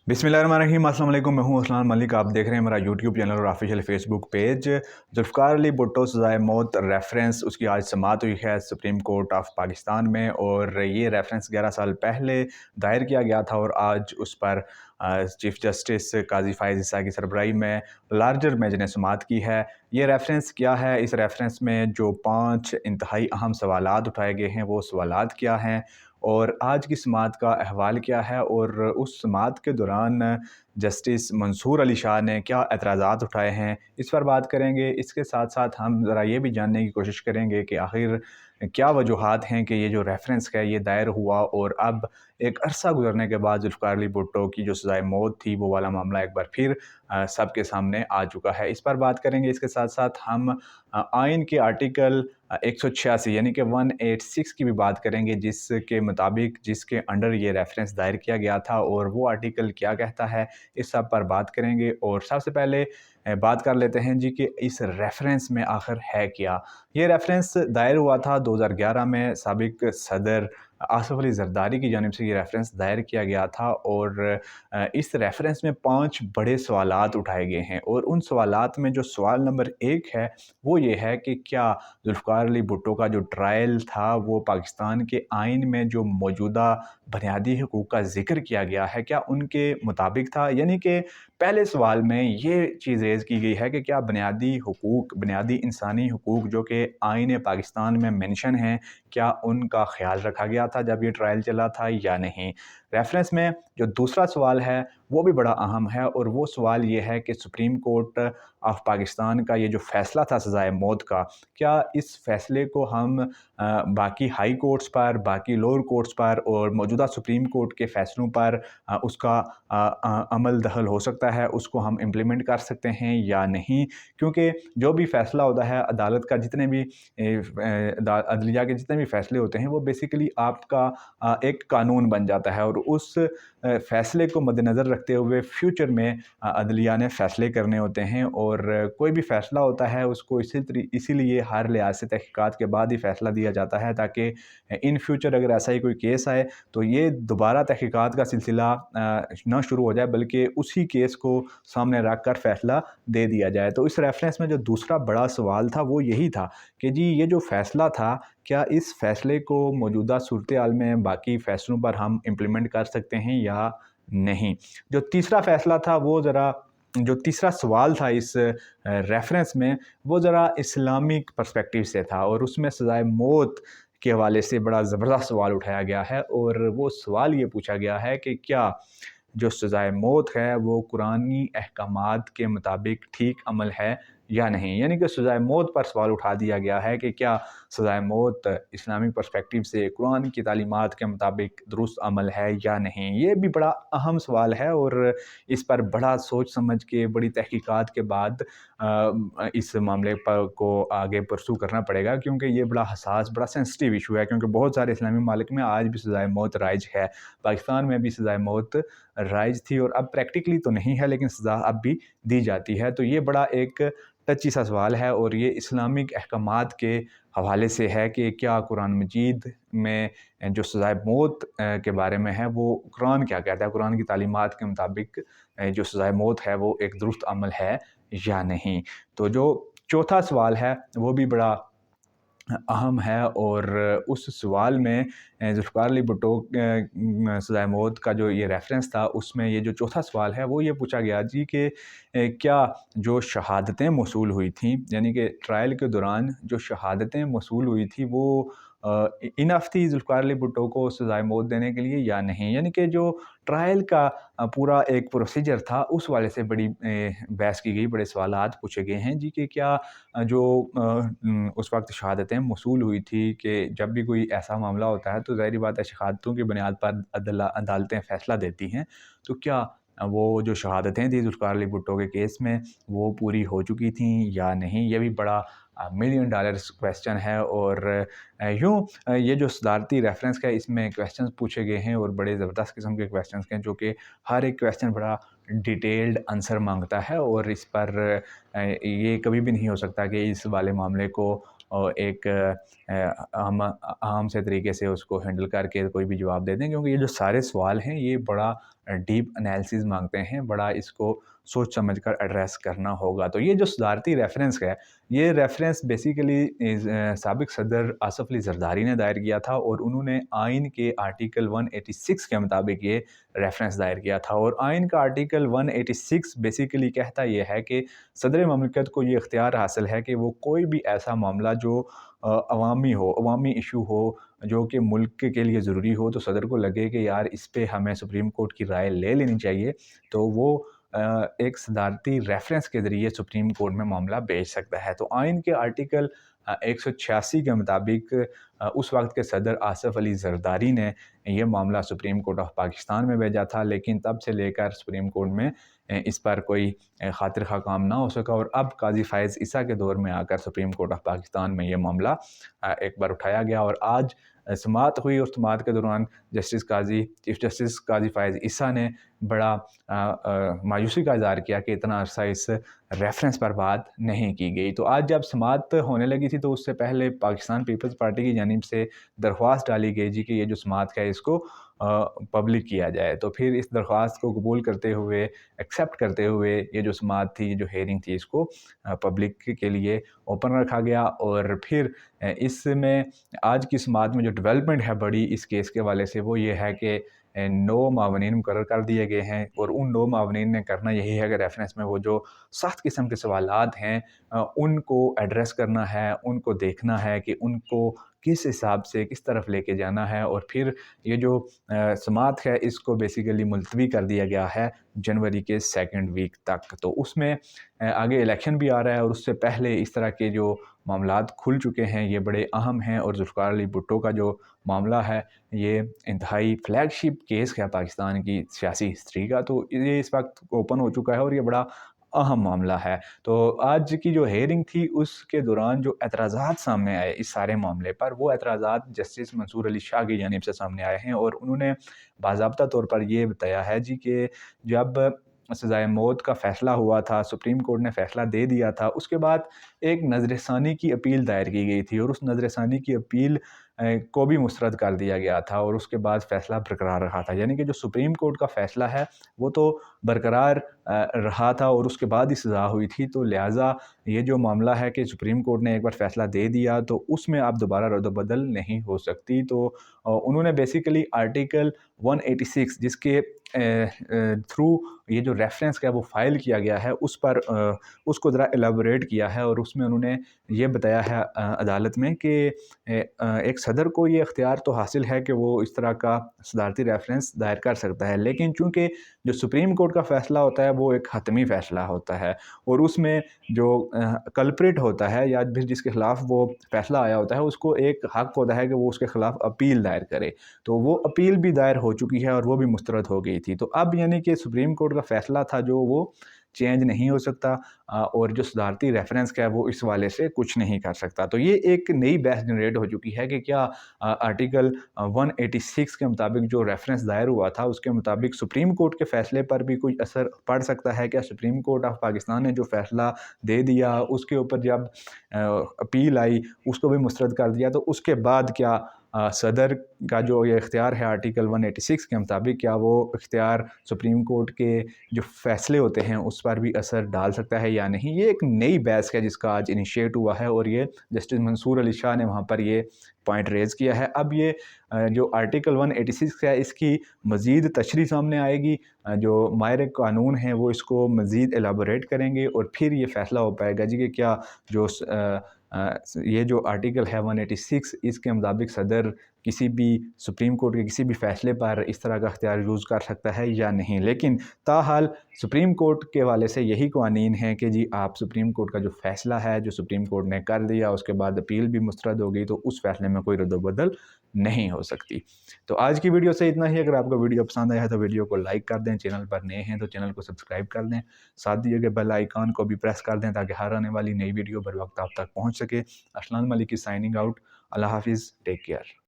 बिस्मिल्लाहिर्रहमानिर्रहीम। अस्सलाम वालेकुम। मैं हूं अस्लान मलिक। आप देख रहे हैं मेरा यूट्यूब चैनल और official Facebook page. Zulfikar Ali Bhutto सज़ाए मौत रेफरेंस उसकी आज समाअत हुई है सुप्रीम कोर्ट ऑफ पाकिस्तान में, और ये रेफरेंस 11 साल पहले दायर किया गया था और आज उस पर चीफ जस्टिस काजी फ़ाइज़ ईसा की सरबराही में लार्जर बेंच ने समाअत की है। ये रेफरेंस क्या है? इस रेफरेंस में जो 5 इंतहाई अहम सवालात उठाए गए हैं वो सवालात क्या हैं, और आज की समाअत का अहवाल क्या है, और उस समाअत के दौरान जस्टिस मंसूर अली शाह ने क्या एतराज़ात उठाए हैं, इस पर बात करेंगे। इसके साथ साथ हम ज़रा ये भी जानने की कोशिश करेंगे कि आखिर क्या वजूहात हैं कि ये जो रेफरेंस है ये दायर हुआ और अब एक अरसा गुजरने के बाद जुल्फ़िकार अली भुट्टो की जो सज़ाए मौत थी वो वाला मामला एक बार फिर सबके सामने आ चुका है। इस पर बात करेंगे। इसके साथ साथ हम आइन के आर्टिकल 186 यानी कि 186 की भी बात करेंगे, जिसके मुताबिक जिसके अंडर ये रेफरेंस दायर किया गया था, और वो आर्टिकल क्या कहता है, इस सब पर बात करेंगे। और सबसे पहले बात कर लेते हैं जी कि इस रेफरेंस में आखिर है क्या। ये रेफरेंस दायर हुआ था 2011 में। साबिक सदर आसिफ अली जरदारी की जानिब से ये रेफरेंस दायर किया गया था, और इस रेफरेंस में 5 बड़े सवालात उठाए गए हैं, और उन सवालात में जो सवाल नंबर 1 है वो ये है कि क्या जुल्फ़िकार अली भुट्टो का जो ट्रायल था वो पाकिस्तान के आइन में जो मौजूदा बुनियादी हकूक़ का ज़िक्र किया गया है, क्या उनके मुताबिक था? यानी कि पहले सवाल में ये चीज़ रेज़ की गई है कि क्या बुनियादी हकूक़, बुनियादी इंसानी हकूक़ जो कि आइन पाकिस्तान में मेंशन हैं, क्या उनका ख़्याल रखा गया था जब ये ट्रायल चला था या नहीं? रेफरेंस में जो दूसरा सवाल है वो भी बड़ा अहम है, और वो सवाल ये है कि सुप्रीम कोर्ट ऑफ पाकिस्तान का ये जो फ़ैसला था सज़ाए मौत का, क्या इस फ़ैसले को हम बाकी हाई कोर्ट्स पर, बाकी लोअर कोर्ट्स पर और मौजूदा सुप्रीम कोर्ट के फ़ैसलों पर उसका अमल दखल हो सकता है, उसको हम इम्प्लीमेंट कर सकते हैं या नहीं? क्योंकि जो भी फ़ैसला होता है अदालत का, जितने भी अदलिया के जितने भी फ़ैसले होते हैं वो बेसिकली आपका एक कानून बन जाता है, और उस फ़ैसले को मद्देनज़र रखते हुए फ्यूचर में अदलिया ने फ़ैसले करने होते हैं, और कोई भी फ़ैसला होता है उसको इसीलिए हर लिहाज से तहक़ीक़ात के बाद ही फ़ैसला दिया जाता है, ताकि इन फ्यूचर अगर ऐसा ही कोई केस आए तो ये दोबारा तहक़ीक़ात का सिलसिला ना शुरू हो जाए, बल्कि उसी केस को सामने रख कर फ़ैसला दे दिया जाए। तो इस रेफरेंस में जो दूसरा बड़ा सवाल था वो यही था कि जी ये जो फ़ैसला था, क्या इस फ़ैसले को मौजूदा सूरत-ए-हाल में बाकी फ़ैसलों पर हम इम्प्लीमेंट कर सकते हैं या नहीं? जो तीसरा फ़ैसला था वो ज़रा जो तीसरा सवाल था इस रेफरेंस में, वो ज़रा इस्लामिक पर्सपेक्टिव से था, और उसमें सज़ाए मौत के हवाले से बड़ा ज़बरदस्त सवाल उठाया गया है। और वो सवाल ये पूछा गया है कि क्या जो सज़ाए मौत है वो कुरानी अहकामात के मुताबिक ठीक अमल है या नहीं? यानी कि सज़ाए मौत पर सवाल उठा दिया गया है कि क्या सज़ाए मौत इस्लामिक पर्सपेक्टिव से कुरान की तालीमात के मुताबिक दुरुस्त अमल है या नहीं? ये भी बड़ा अहम सवाल है, और इस पर बड़ा सोच समझ के, बड़ी तहक़ीक़ात के बाद इस मामले पर को आगे परस्यू करना पड़ेगा, क्योंकि ये बड़ा हसास, बड़ा सेंसिटिव इशू है, क्योंकि बहुत सारे इस्लामी ममालिक में आज भी सज़ाए मौत राइज है। पाकिस्तान में भी सज़ाए मौत राइज थी, और अब प्रैक्टिकली तो नहीं है लेकिन सज़ा अब भी दी जाती है। तो ये बड़ा एक टची सा सवाल है, और ये इस्लामिक अहकामात के हवाले से है कि क्या कुरान मजीद में जो सज़ाए मौत के बारे में है वो कुरान क्या कहता है, कुरान की तालीमात के मुताबिक जो सज़ाए मौत है वो एक दुरुस्त अमल है या नहीं? तो जो चौथा सवाल है वो भी बड़ा अहम है, और उस सवाल में जुल्फ़िकार अली भुट्टो सज़ाए मौत का जो ये रेफरेंस था उसमें ये जो चौथा सवाल है वो ये पूछा गया जी कि क्या जो शहादतें मौसूल हुई थीं, यानी कि ट्रायल के दौरान जो शहादतें मौसूल हुई थी वो इनफ़ थी जुल्फ़िकार अली भुट्टो को सज़ाए मौत देने के लिए या नहीं? यानी कि जो ट्रायल का पूरा एक प्रोसीजर था उस वाले से बड़ी बहस की गई, बड़े सवालात पूछे गए हैं जी कि क्या जो उस वक़्त शहादतें मौसूल हुई थी कि जब भी कोई ऐसा मामला होता है तो ज़ाहिर-सी बात है शहादतों की बुनियाद पर अदालतें फ़ैसला देती हैं। तो क्या वो जो शहादतें थी जुल्फ़िकार अली भुट्टो के केस में वो पूरी हो चुकी थीं या नहीं? ये भी बड़ा मिलियन डॉलर्स क्वेश्चन है, और ये जो सदारती रेफरेंस का इसमें क्वेश्चंस पूछे गए हैं, और बड़े ज़बरदस्त किस्म के क्वेश्चंस हैं, जो कि हर एक क्वेश्चन बड़ा डिटेल्ड आंसर मांगता है, और इस पर ये कभी भी नहीं हो सकता कि इस वाले मामले को एक हम आराम से तरीके से उसको हैंडल करके कोई भी जवाब दे दें, क्योंकि ये जो सारे सवाल हैं ये बड़ा डीप एनालिसिस मांगते हैं, बड़ा इसको सोच समझ कर एड्रेस करना होगा। तो ये जो सदारती रेफरेंस है, ये रेफरेंस बेसिकली साबिक सदर आसफ अली जरदारी ने दायर किया था और उन्होंने आइन के आर्टिकल 186 के मुताबिक ये रेफरेंस दायर किया था। और आइन का आर्टिकल 186 बेसिकली कहता ये है कि सदर ममलिकत को ये इख्तियार हासिल है कि वो कोई भी ऐसा मामला जो अवामी हो, अवामी इशू हो, जो कि मुल्क के लिए ज़रूरी हो, तो सदर को लगे कि यार इस पे हमें सुप्रीम कोर्ट की राय ले लेनी चाहिए, तो वो एक सदारती रेफरेंस के ज़रिए सुप्रीम कोर्ट में मामला भेज सकता है। तो आइन के आर्टिकल 186 के मुताबिक उस वक्त के सदर आसफ अली जरदारी ने ये मामला सुप्रीम कोर्ट ऑफ पाकिस्तान में भेजा था, लेकिन तब से लेकर सुप्रीम कोर्ट में इस पर कोई खातिर खा काम ना हो सका। और अब काजी फ़ाइज़ ईसा के दौर में आकर सुप्रीम कोर्ट ऑफ पाकिस्तान में ये मामला एक बार उठाया गया और आज समाअत हुई। और समाअत के दौरान चीफ जस्टिस काजी फ़ाइज़ ईसा ने बड़ा मायूसी का इज़हार किया कि इतना अरसा इस रेफरेंस पर बात नहीं की गई। तो आज जब समाअत होने लगी थी तो उससे पहले पाकिस्तान पीपल्स पार्टी की जानिब से दरख्वास्त डाली गई जी कि ये जो समाअत है इसको पब्लिक किया जाए। तो फिर इस दरख्वास्त को कबूल करते हुए, एक्सेप्ट करते हुए ये जो समाअत थी, ये जो हेयरिंग थी, इसको पब्लिक के लिए ओपन रखा गया। और फिर इसमें आज की समाअत में जो डेवलपमेंट है बड़ी इस केस के हवाले से, वो ये है कि 9 मावनीन मुकर्रर कर दिए गए हैं और उन 9 मावनीन ने करना यही है कि रेफरेंस में वो जो सख्त किस्म के सवालात हैं उनको एड्रेस करना है, उनको देखना है कि उनको किस हिसाब से किस तरफ लेके जाना है। और फिर ये जो समाअत है इसको बेसिकली मुलतवी कर दिया गया है जनवरी के 2nd वीक तक। तो उसमें आगे इलेक्शन भी आ रहा है और उससे पहले इस तरह के जो मामलात खुल चुके हैं ये बड़े अहम हैं। और जुल्फ़िकार अली भुट्टो का जो मामला है ये इंतहाई फ्लैगशिप केस है पाकिस्तान की सियासी हिस्ट्री का, तो ये इस वक्त ओपन हो चुका है और ये बड़ा अहम मामला है। तो आज की जो हेयरिंग थी उसके दौरान जो एतराज़ात सामने आए इस सारे मामले पर, वो एतराज़ात जस्टिस मंसूर अली शाह की जानिब से सामने आए हैं और उन्होंने बाज़ाब्ता तौर पर ये बताया है जी कि जब सज़ाए मौत का फ़ैसला हुआ था, सुप्रीम कोर्ट ने फ़ैसला दे दिया था, उसके बाद एक नज़रसानी की अपील दायर की गई थी और उस नज़रसानी की अपील को भी मुस्तरद कर दिया गया था और उसके बाद फ़ैसला बरकरार रहा था। यानी कि जो सुप्रीम कोर्ट का फ़ैसला है वो तो बरकरार रहा था और उसके बाद ही सज़ा हुई थी। तो लिहाजा ये जो मामला है कि सुप्रीम कोर्ट ने एक बार फ़ैसला दे दिया तो उसमें अब दोबारा रद्द-बदल नहीं हो सकती। तो उन्होंने बेसिकली आर्टिकल 186 जिसके थ्रू ये जो रेफरेंस है वो फ़ाइल किया गया है उस पर उसको ज़रा एलाबोरेट किया है और उसमें उन्होंने ये बताया है अदालत में कि एक सदर को ये इख्तियार तो हासिल है कि वो इस तरह का सदारती रेफरेंस दायर कर सकता है, लेकिन चूँकि जो सुप्रीम कोर्ट का फ़ैसला होता है वो एक हतमी फ़ैसला होता है और उसमें जो कल्प्रिट होता है या फिर जिसके ख़िलाफ़ वो फ़ैसला आया होता है उसको एक हक़ होता है कि वो उसके ख़िलाफ़ अपील दायर करे। तो वो अपील भी दायर हो चुकी है और वो भी मुस्तरद हो गई थी। तो अब यानी कि सुप्रीम कोर्ट का फ़ैसला था जो वो चेंज नहीं हो सकता और जो सदारती रेफरेंस का है वो इस वाले से कुछ नहीं कर सकता। तो ये एक नई बहस जनरेट हो चुकी है कि क्या आर्टिकल 186 के मुताबिक जो रेफरेंस दायर हुआ था उसके मुताबिक सुप्रीम कोर्ट के फ़ैसले पर भी कोई असर पड़ सकता है क्या? सुप्रीम कोर्ट ऑफ पाकिस्तान ने जो फ़ैसला दे दिया उसके ऊपर जब अपील आई उसको भी मुस्तरद कर दिया, तो उसके बाद क्या सदर का जो ये इख्तियार है आर्टिकल 186 के मुताबिक क्या वो इख्तियार सुप्रीम कोर्ट के जो फ़ैसले होते हैं उस पर भी असर डाल सकता है या नहीं? ये एक नई बहस है जिसका आज इनिशिएट हुआ है और ये जस्टिस मंसूर अली शाह ने वहाँ पर ये पॉइंट रेज़ किया है। अब ये जो आर्टिकल 186 है इसकी मज़ीद तशरीह सामने आएगी, जो माहिर कानून हैं वो इसको मज़ीद एलाबोरेट करेंगे और फिर ये फ़ैसला हो पाएगा जी कि क्या जो ये जो आर्टिकल है 186 इसके मुताबिक सदर किसी भी सुप्रीम कोर्ट के किसी भी फ़ैसले पर इस तरह का अख्तियार यूज़ कर सकता है या नहीं। लेकिन ताहाल सुप्रीम कोर्ट के हवाले से यही कवानीन है कि जी आप सुप्रीम कोर्ट का जो फ़ैसला है जो सुप्रीम कोर्ट ने कर दिया उसके बाद अपील भी मुस्तरद हो गई तो उस फ़ैसले में कोई रद्द-बदल नहीं हो सकती। तो आज की वीडियो से इतना ही। अगर आपको वीडियो पसंद आया है तो वीडियो को लाइक कर दें, चैनल पर नए हैं तो चैनल को सब्सक्राइब कर दें, साथ दिए गए बेल आइकन को भी प्रेस कर दें ताकि हर आने वाली नई वीडियो बर वक्त आप तक पहुँच सके। अरसलान मलिक की साइनिंग आउट। अल्लाह हाफिज़, टेक केयर।